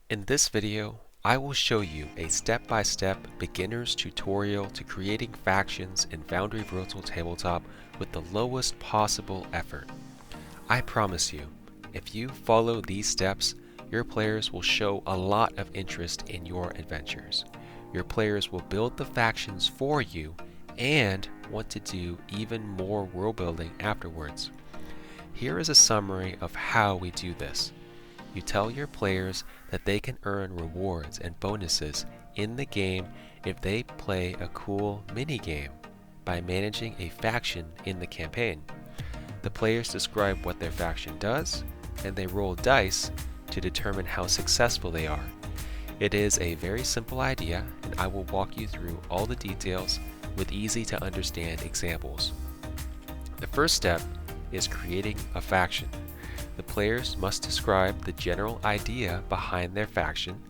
In this video, I will show you a step-by-step beginner's tutorial to creating factions in FoundryVTT Tabletop with the lowest possible effort. I promise you, if you follow these steps, your players will show a lot of interest in your adventures. Your players will build the factions for you and want to do even more world building afterwards. Here is a summary of how we do this. You tell your players that they can earn rewards and bonuses in the game if they play a cool mini-game by managing a faction in the campaign. The players describe what their faction does, and they roll dice to determine how successful they are. It is a very simple idea, and I will walk you through all the details with easy to understand examples. The first step is creating a faction. The players must describe the general idea behind their faction.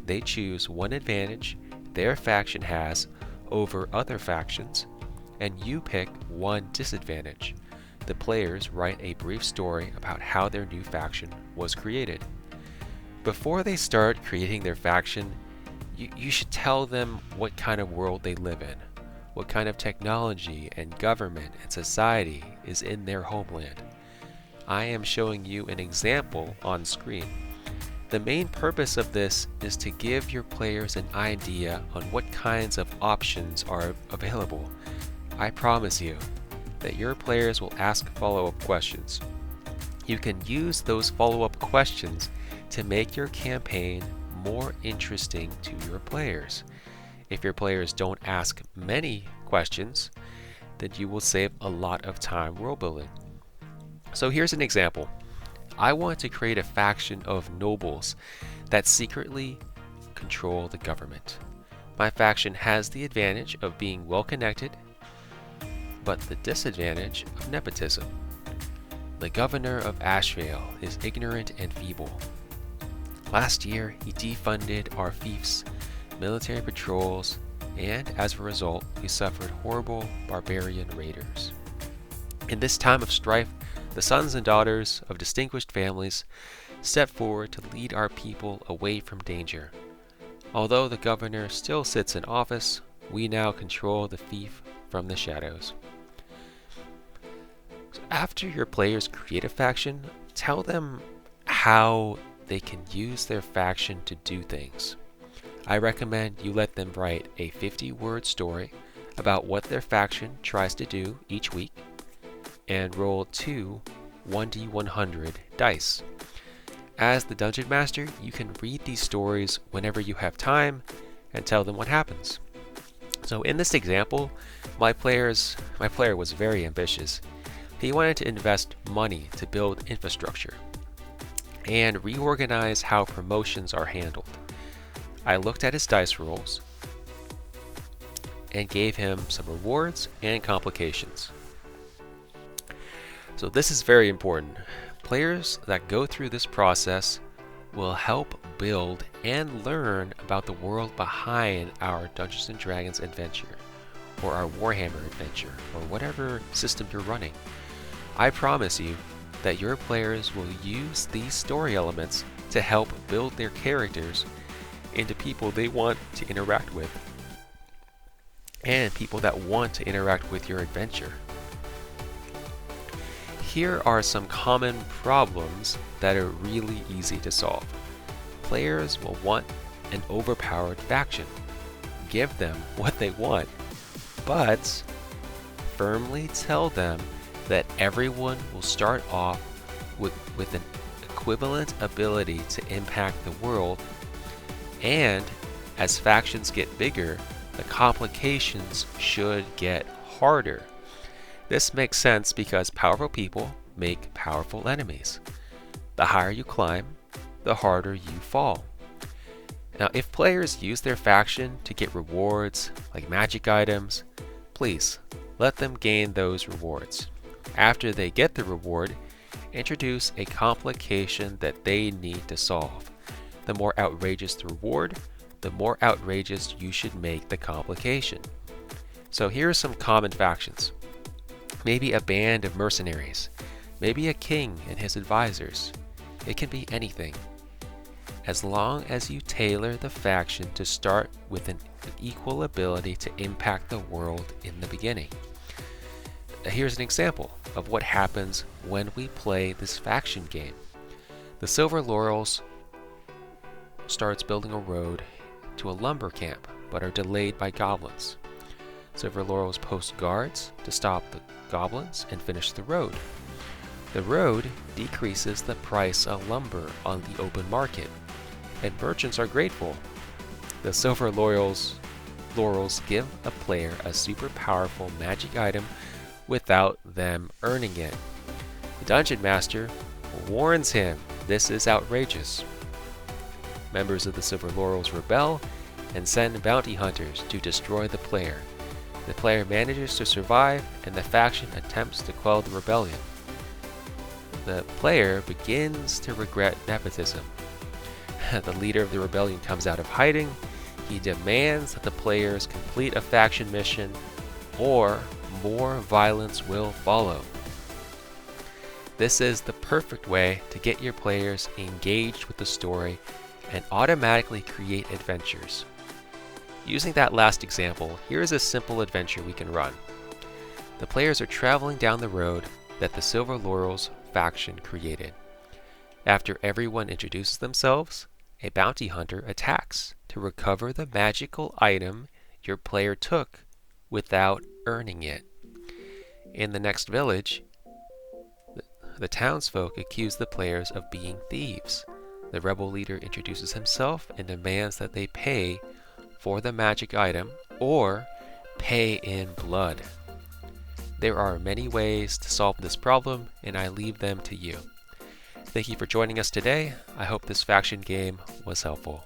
They choose one advantage their faction has over other factions, and you pick one disadvantage. The players write a brief story about how their new faction was created. Before they start creating their faction, you should tell them what kind of world they live in, what kind of technology and government and society is in their homeland. I am showing you an example on screen. The main purpose of this is to give your players an idea on what kinds of options are available. I promise you that your players will ask follow-up questions. You can use those follow-up questions to make your campaign more interesting to your players. If your players don't ask many questions, then you will save a lot of time world building. So here's an example. I want to create a faction of nobles that secretly control the government. My faction has the advantage of being well connected, but the disadvantage of nepotism. The governor of Ashvale is ignorant and feeble. Last year, he defunded our fiefs, military patrols, and as a result, we suffered horrible barbarian raiders. In this time of strife, the sons and daughters of distinguished families step forward to lead our people away from danger. Although the governor still sits in office, we now control the fief from the shadows. So after your players create a faction, tell them how they can use their faction to do things. I recommend you let them write a 50-word story about what their faction tries to do each week, and roll 2 1d100 dice. As the Dungeon Master, you can read these stories whenever you have time and tell them what happens. So in this example, my player was very ambitious. He wanted to invest money to build infrastructure and reorganize how promotions are handled. I looked at his dice rolls and gave him some rewards and complications. So this is very important. Players that go through this process will help build and learn about the world behind our Dungeons & Dragons adventure, or our Warhammer adventure, or whatever system you're running. I promise you that your players will use these story elements to help build their characters into people they want to interact with, and people that want to interact with your adventure. Here are some common problems that are really easy to solve. Players will want an overpowered faction. Give them what they want, but firmly tell them that everyone will start off with an equivalent ability to impact the world, and as factions get bigger, the complications should get harder. This makes sense because powerful people make powerful enemies. The higher you climb, the harder you fall. Now, if players use their faction to get rewards like magic items, please let them gain those rewards. After they get the reward, introduce a complication that they need to solve. The more outrageous the reward, the more outrageous you should make the complication. So here are some common factions. Maybe a band of mercenaries, maybe a king and his advisors. It can be anything. as long as you tailor the faction to start with an equal ability to impact the world in the beginning. Here's an example of what happens when we play this faction game. The Silver Laurels starts building a road to a lumber camp, but are delayed by goblins. Silver Laurels post guards to stop the goblins and finish the road. The road decreases the price of lumber on the open market, and merchants are grateful. The Silver Laurels give a player a super powerful magic item without them earning it. The Dungeon Master warns him this is outrageous. Members of the Silver Laurels rebel and send bounty hunters to destroy the player. The player manages to survive, and the faction attempts to quell the rebellion. The player begins to regret nepotism. The leader of the rebellion comes out of hiding. He demands that the players complete a faction mission, or more violence will follow. This is the perfect way to get your players engaged with the story and automatically create adventures. Using that last example, here is a simple adventure we can run. The players are traveling down the road that the Silver Laurels faction created. After everyone introduces themselves, a bounty hunter attacks to recover the magical item your player took without earning it. In the next village, the townsfolk accuse the players of being thieves. The rebel leader introduces himself and demands that they pay for the magic item or pay in blood. There are many ways to solve this problem, and I leave them to you. Thank you for joining us today. I hope this faction game was helpful.